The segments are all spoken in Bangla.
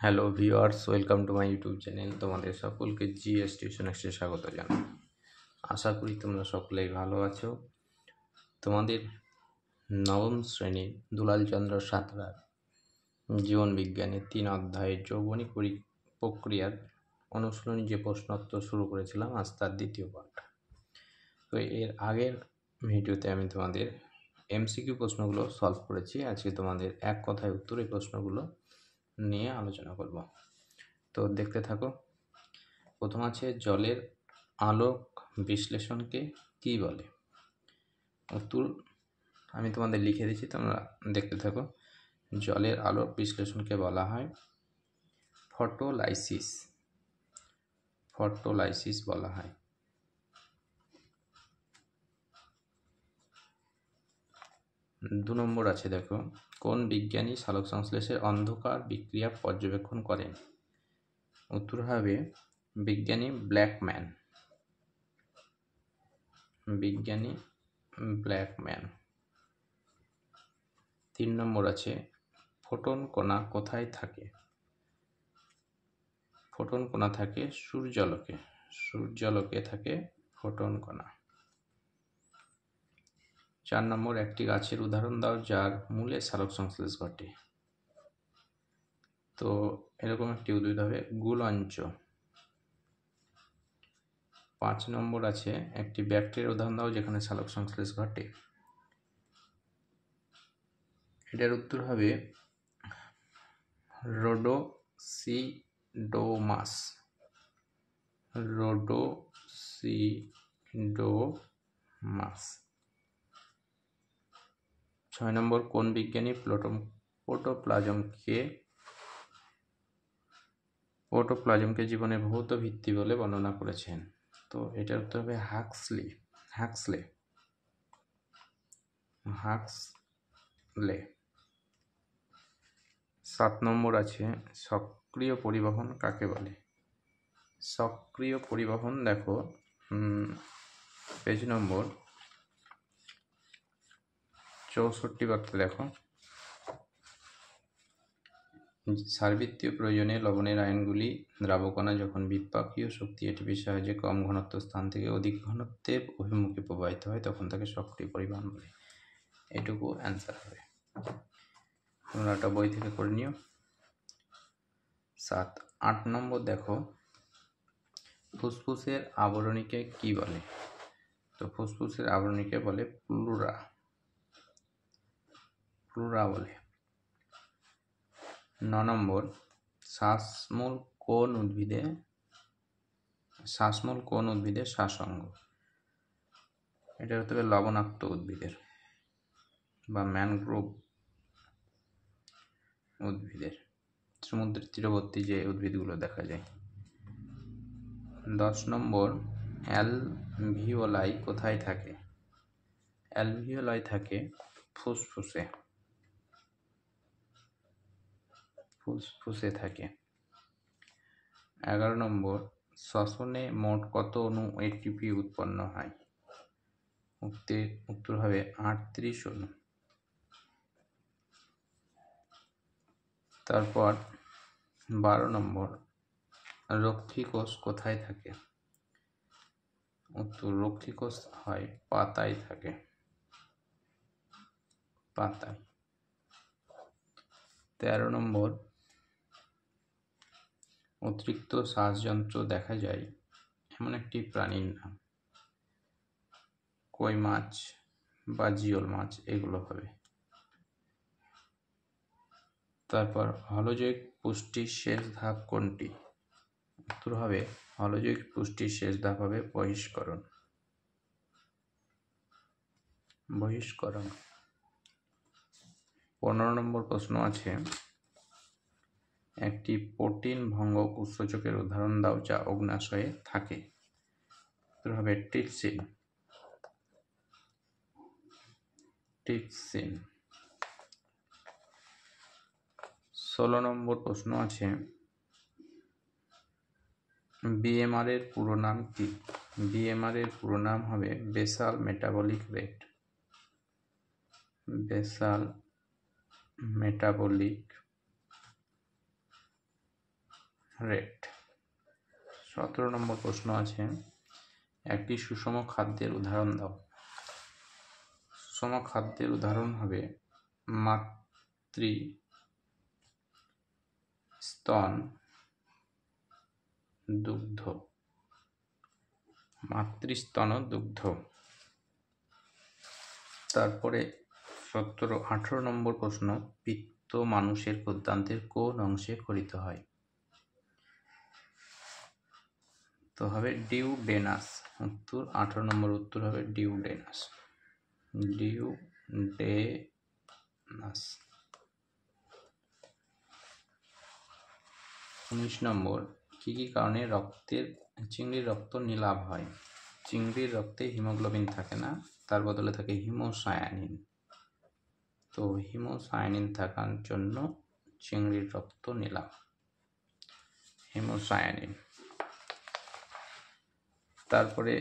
Hello viewers, welcome to my YouTube channel. তোমাদের সকলকে জিএস টিউশন এক্সে স্বাগত জানাই। আশা করি তোমরা সকলেই ভালো আছো। তোমাদের নবম শ্রেণীর দুলালচন্দ্র সাঁতরার জীবন বিজ্ঞানের 3 অধ্যায়ের যৌবনিক প্রক্রিয়ার অনুশীলনী যে প্রশ্নোত্তর শুরু করেছিলাম, আজ তার দ্বিতীয় পাঠ। তো এর আগের ভিডিওতে আমি তোমাদের এমসিকিউ প্রশ্নগুলো সলভ করেছি। আজকে তোমাদের এক কথায় উত্তর এই প্রশ্নগুলো নিয়ে আলোচনা করব। তো দেখতে থাকো। প্রথম আছে, জলের আলোক বিশ্লেষণকে কি বলে? উত্তর আমি তোমাদের লিখে দিচ্ছি, তোমরা দেখতে থাকো। জলের আলোক বিশ্লেষণকে বলা হয় ফটোলাইসিস। ফটোলাইসিস বলা হয়। দু নম্বর আছে, দেখো, কোন বিজ্ঞানী সালোক সংশ্লেষের অন্ধকার বিক্রিয়া পর্যবেক্ষণ করেন? উত্তর হবে বিজ্ঞানী ব্ল্যাকম্যান। বিজ্ঞানী ব্ল্যাকম্যান। 3 নম্বর আছে, ফোটন কণা কোথায় থাকে? ফোটন কণা থাকে সূর্যালোকে। সূর্যালোকে থাকে ফোটন কণা। 4 নম্বর, একটি গাছের উদাহরণ দাও যার মূলে সালোক সংশ্লেষ ঘটে। তো এরকম একটি উদ্ভিদ হবে গুলঞ্চ। 5 নম্বর আছে, একটি ব্যাকটেরিয়ার উদাহরণ দাও যেখানে সালোক সংশ্লেষ ঘটে। এটার উত্তর হবে রোডোসিডোমাস। রোডোসিডোমাস। 6 নম্বর, কোন বিজ্ঞানী প্রোটোপ্লাজমকে জীবনের ভৌত ভিত্তি বলে বর্ণনা করেছেন? তো এটার উত্তর হবে হাক্সলে। 7 নম্বর আছে, সক্রিয় পরিবহন কাকে বলে? সক্রিয় পরিবহন, দেখো পেজ নম্বর 64 বাক্যে দেখো, সারবৃত্তীয় প্রয়োজনে লবণের আয়নগুলি দ্রাবকণা যখন বিপাকীয় শক্তি এটিপির সাহায্যে কম ঘনত্ব স্থান থেকে অধিক ঘনত্বের অভিমুখে প্রবাহিত হয় তখন তাকে সক্রিয় পরিবহন বলে। এটুকু অ্যান্সার হবে। তোমরা একটা বই থেকে করে নিও। 8 নম্বর দেখো, ফুসফুসের আবরণীকে কি বলে? তো ফুসফুসের আবরণীকে বলে প্লুরা বলে। 9 নম্বর, শ্বাসমূল কোন উদ্ভিদের শ্বাসঙ্গ? এটা হতে হবে লবণাক্ত উদ্ভিদের বা ম্যানগ্রোভ উদ্ভিদের, সমুদ্রের তীরবর্তী যে উদ্ভিদগুলো দেখা যায়। 10 নম্বর, অ্যালভিওলাই কোথায় থাকে? অ্যালভিওলাই থাকে ফুসফুসে থাকে। 11 নম্বর, শ্বসনে মোট কত অণু এটিপি উৎপন্ন হয়? উত্তর হবে 38 অণু। তারপর 12 নম্বর, রক্ষী কোষ কোথায় থাকে? উত্তর রক্ষী কোষ হয় পাতায় থাকে। 13 নম্বর, অতিরিক্ত শ্বাসযন্ত্র দেখা যায় এমন একটি প্রাণীর নাম? কই মাছ বা জিওল মাছ, এগুলো হবে। তারপর হলজৈব পুষ্টির শেষ ধাপ কোনটি? উত্তর হবে হলজৈব পুষ্টির শেষ ধাপ হবে বহিষ্করণ। 15 নম্বর প্রশ্ন আছে, একটি প্রোটিন ভঙ্গক উৎসেচকের উদাহরণ দাও যা অগ্ন্যাশয়ে থাকে। উত্তর হবে ট্রিপসিন। 16 নম্বর প্রশ্ন আছে, বিএমআর এর পুরো নাম কি? বিএমআর এর পুরো নাম হবে basal metabolic rate. Basal metabolic rate. 17 নম্বর প্রশ্ন আছে, একটি সুষম খাদ্যের উদাহরণ দাও। সুষম খাদ্যের উদাহরণ হবে মাতৃস্তন দুগ্ধ। মাতৃস্তন দুগ্ধ। তারপরে 18 নম্বর প্রশ্ন, পিত্ত মানুষের ক্ষুদ্রান্তের কোন অংশে ক্ষরিত হয়? তো হবে ডিউডেনাস। উত্তর 18 নম্বর উত্তর হবে ডিউডেনাস। ডিউডেনাস। 19 নম্বর, কি কি কারণে চিংড়ির রক্ত নীলাভ হয়? চিংড়ির রক্তে হিমোগ্লোবিন থাকে না, তার বদলে থাকে হিমোসায়ানিন। তো হিমোসায়ানিন থাকার জন্য চিংড়ির রক্ত নীলাভ। হিমোসায়ানিন। তারপরে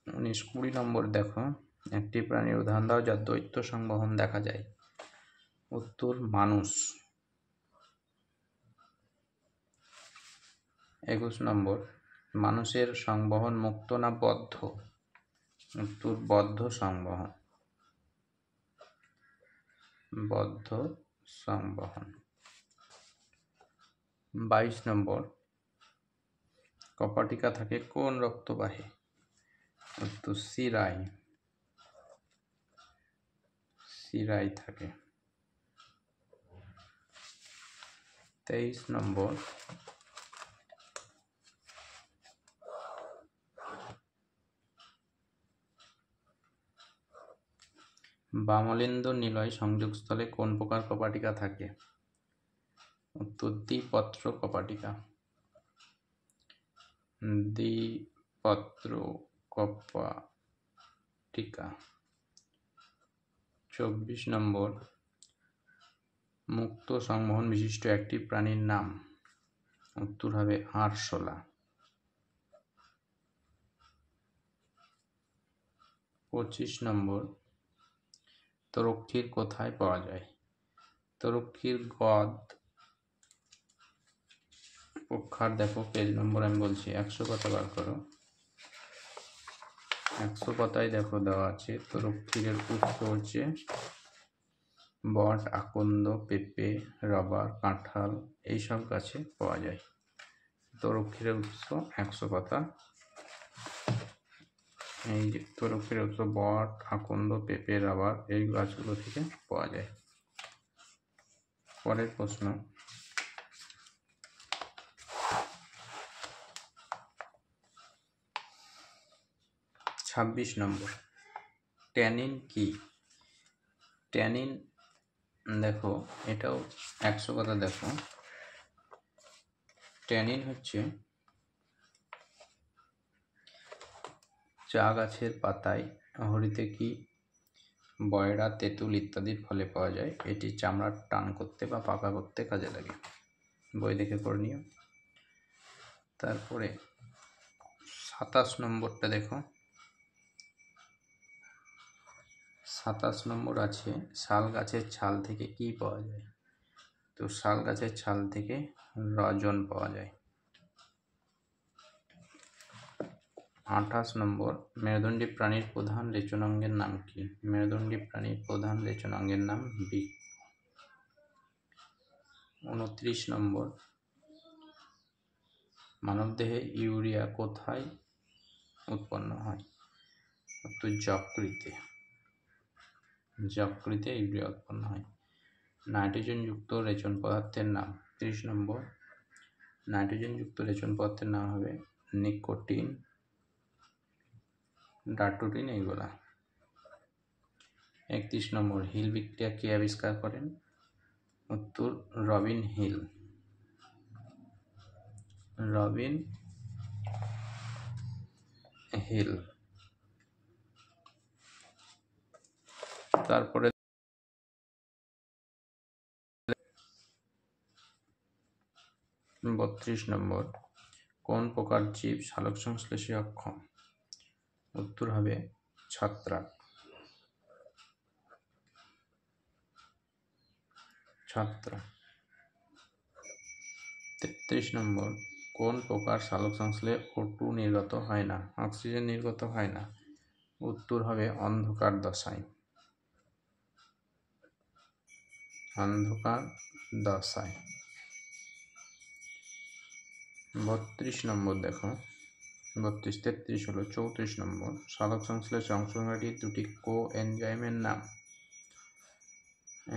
19-20 নম্বর দেখো, একটি প্রাণীর উদাহরণ দাও যার দ্বৈত সংবহন দেখা যায়। উত্তর মানুষ। 21 নম্বর, মানুষের সংবহন মুক্ত না বদ্ধ? উত্তর বদ্ধ সংবহন। বদ্ধ সংবহন। 22 নম্বর, কপাটিকা থাকে কোন রক্তবাহে? উত্তর শিরায়। শিরায় থাকে। 23 নম্বর, বামলেন্দ নিলয় সংযোগস্থলে কোন প্রকার কপাটিকা থাকে? উত্তর দ্বিপত্র কপাটিকা। দ্বিপত্র কপাটিকা। 24 নম্বর, মুক্ত সংবহন বিশিষ্ট একটি প্রাণীর নাম। উত্তর হবে আরশোলা। 25 নম্বর, তরক্ষীর কোথায় পাওয়া যায়? তরক্ষীর গদ পক্ষার, দেখো পেজ নম্বর আমি বলছি, 100 পাতা বার করো। 100 পাতায় দেখো দেওয়া আছে, তরক্ষীরের উৎস হচ্ছে বট, আকন্দ, পেঁপে, রবার, কাঁঠাল, এইসব গাছে পাওয়া যায়। তরক্ষীরের উৎস 100 পাতা। এই যে তরক্ষীরের উৎস বট, আকন্দ, পেঁপে, রাবার, এই গাছগুলো থেকে পাওয়া যায়। পরের প্রশ্ন, 26 নম্বর, ট্যানিন কি? ট্যানিন দেখো, এটাও 100 কথা। দেখো, ট্যানিন হচ্ছে চা গাছের পাতায় হরিতকি, বয়রা, তেঁতুল ইত্যাদির ফলে পাওয়া যায়। এটি চামড়ার টান করতে বা পাকা করতে কাজে লাগে। বই দেখে করে নিও। তারপরে 27 নম্বরটা দেখো, 27 নম্বর আছে, শাল গাছের ছাল থেকে কি পাওয়া যায়? তো শাল গাছের ছাল থেকে রজন পাওয়া যায়। 28 নম্বর, মেরুদণ্ডী প্রাণীর প্রধান রেচনাঙ্গের নাম কি? মেরুদণ্ডী প্রাণীর প্রধান রেচনাঙ্গের নাম বৃক্ক। 29 নম্বর, মানবদেহে ইউরিয়া কোথায় উৎপন্ন হয়? উত্তর যকৃতে। যকৃতে ইউরিয়া উৎপন্ন হয়। নাইট্রোজেন যুক্ত রেচন পদার্থের নাম। 30 নম্বর, নাইট্রোজেন যুক্ত রেচন পদার্থের নাম হবে নিকোটিন, ডাটোটিন, এইগুলা। 31 নম্বর, হিল বিক্রিয়া কে আবিষ্কার করেন? উত্তর রবিন হিল। রবিন হিল। তারপরে 32 নম্বর, কোন প্রকার জীব সালোক সংশ্লেষে অক্ষম? উত্তর হবে ছত্রাক। ছত্রাক। 33 নম্বর, কোন প্রকার সালোক সংশ্লেষে O2 নির্গত হয় না, অক্সিজেন নির্গত হয় না? উত্তর হবে অন্ধকার দশায়। অন্ধকার দশায়। 32 নম্বর দেখো, 32, 33 হলো 34 নম্বর, সালোক সংশ্লেষে অংশগ্রহণকারী দুটি কোএনজাইমের নাম।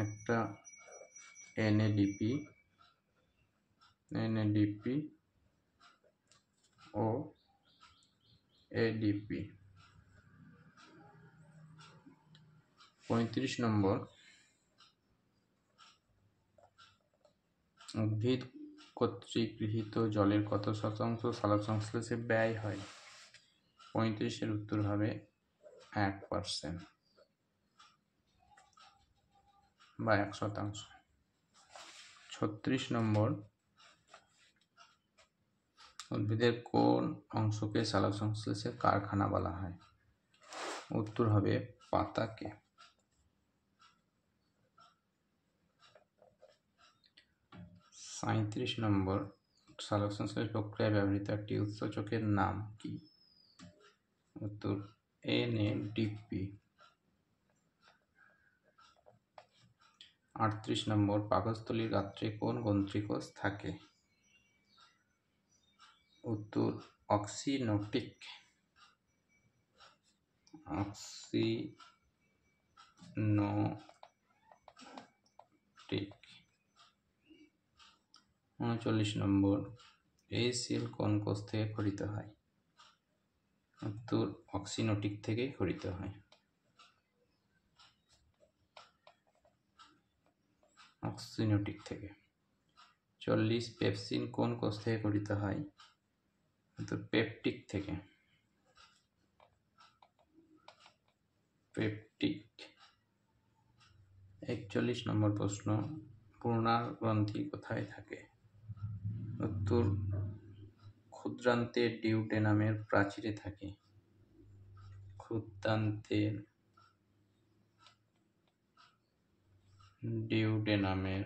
একটা NADP ও ADP। 35 নম্বর, উদ্ভিদ কর্তৃক গৃহীত জলের কত শতাংশ সালোক সংশ্লেষে ব্যয় হয়? 35-এর উত্তর হবে 1% বা 1%। 36 নম্বর, উদ্ভিদের কোন অংশকে সালোক সংশ্লেষের কারখানা বলা হয়? উত্তর হবে পাতাকে। 37 নম্বর, সালোক সংশ্লেষ প্রক্রিয়ায় ব্যবহৃত একটি উৎসেচকের নাম কি? উত্তর NADP। 38 নম্বর, পাকস্থলীর গাত্রে কোন গ্রন্থি কোষ থাকে? উত্তর অক্সিনোটিক। 39 নম্বর, HCl কোন কোষ থেকে খরিত হয়? উত্তর অক্সিনোটিক থেকে খরিত হয়। অক্সিনোটিক থেকে। 40, পেপসিন কোন কোষ থেকে খরিত হয়? উত্তর পেপটিক থেকে। পেপটিক। 41 নম্বর প্রশ্ন, ব্রুনার গ্রন্থি কোথায় থাকে? উত্তর ক্ষুদ্রান্তের ডিউডেনামের প্রাচীরে থাকে। ক্ষুদ্রান্তের ডিউডেনামের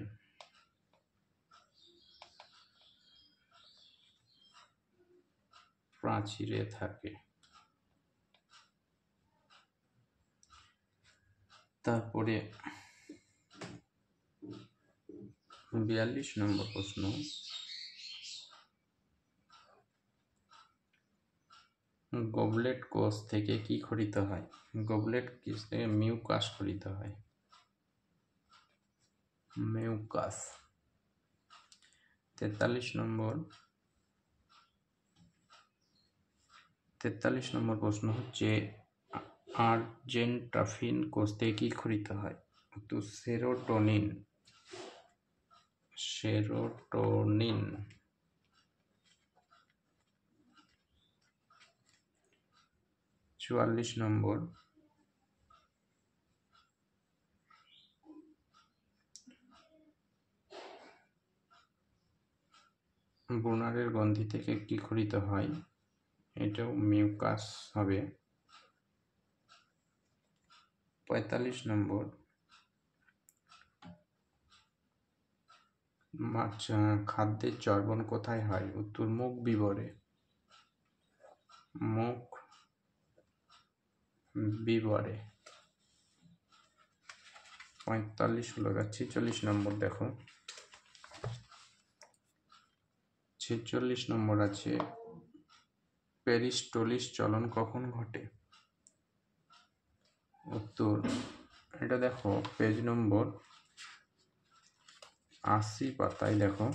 প্রাচীরে থাকে। তারপরে 42 নম্বর প্রশ্ন, গবলেট কোষ থেকে কি খরিত হয়? গবলেট কোষ থেকে মিউকাস খরিত হয়। মিউকাস। 43 নম্বর প্রশ্ন হচ্ছে, আর্জেন্টাফিন কোষ থেকে কি খরিত হয়? তো সেরোটোনিন। 44 নম্বর, ব্রুনারের গ্রন্থি থেকে কি খরিত হয়? এটাও মিউকাস হবে। 45 নম্বর, খাদ্যের চর্বণ কোথায় হয়? উত্তর মুখ বিবরে। মুখ বিবরে। 45 হলো। 46 নম্বর দেখো, 46 নম্বর আছে, পেরিস্টোলিস চলন কখন ঘটে? উত্তর, এটা দেখো পেজ নম্বর 80 পাতায় দেখো,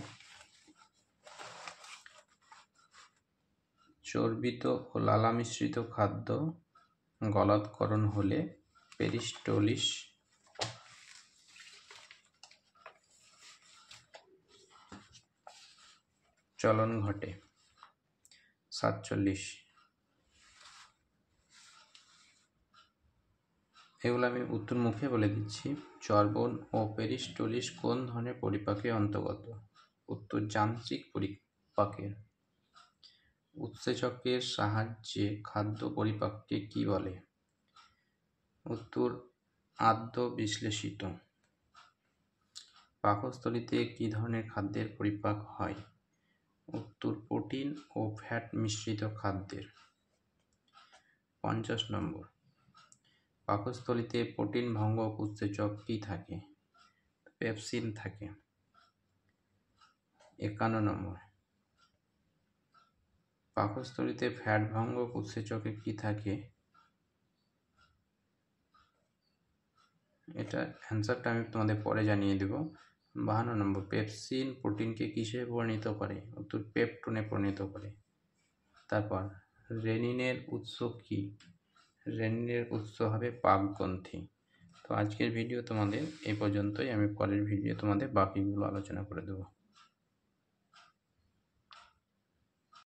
চর্বিত ও লালা মিশ্রিত খাদ্য গলাৎকরণ হলে পেরিস্টোলিস চলন ঘটে। 47, এগুলো আমি উত্তর মুখে বলে দিচ্ছি। চর্বণ ও পেরিস্টোলিস কোন ধরনের পরিপাকের অন্তর্গত? উত্তর যান্ত্রিক পরিপাকের। উৎসেচকের সাহায্যে খাদ্য পরিপাককে কি বলে? উত্তর আদ্য বিশ্লেষিত। পাকস্থলীতে কি ধরনের খাদ্যের পরিপাক হয়? উত্তর প্রোটিন ও ফ্যাট মিশ্রিত খাদ্যের। 50 নম্বর, পাকস্থলীতে প্রোটিন ভঙ্গক উৎসেচক কি থাকে? পেপসিন থাকে। 51 নম্বর, পাকস্থলীতে ফ্যাট ভঙ্গক উৎসেচকে কি থাকে? এটা অ্যান্সারটা আমি তোমাদের পরে জানিয়ে দেব। 52 নম্বর, পেপসিন প্রোটিনকে কিসে পরিণত করে? উত্তর পেপটোনে পরিণত করে। তারপর রেনিনের উৎস কি? রেনিনের উৎস হবে পাকগ্রন্থি। তো আজকের ভিডিও তোমাদের এই পর্যন্তই। আমি পরের ভিডিও তোমাদের বাকিগুলো আলোচনা করে দেবো।